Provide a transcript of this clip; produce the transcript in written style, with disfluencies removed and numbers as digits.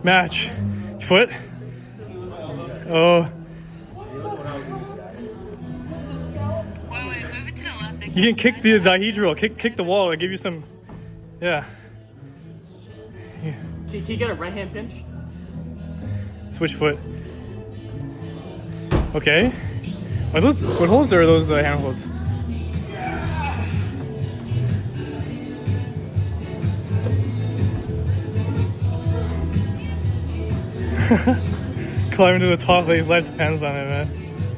Match. Foot? Oh. You can kick the dihedral. Kick the wall. I give you some. Yeah. Can you get a right hand pinch? Switch foot. Okay. Are those footholds or are those handholds? Climbing to the top, like life depends on it, man.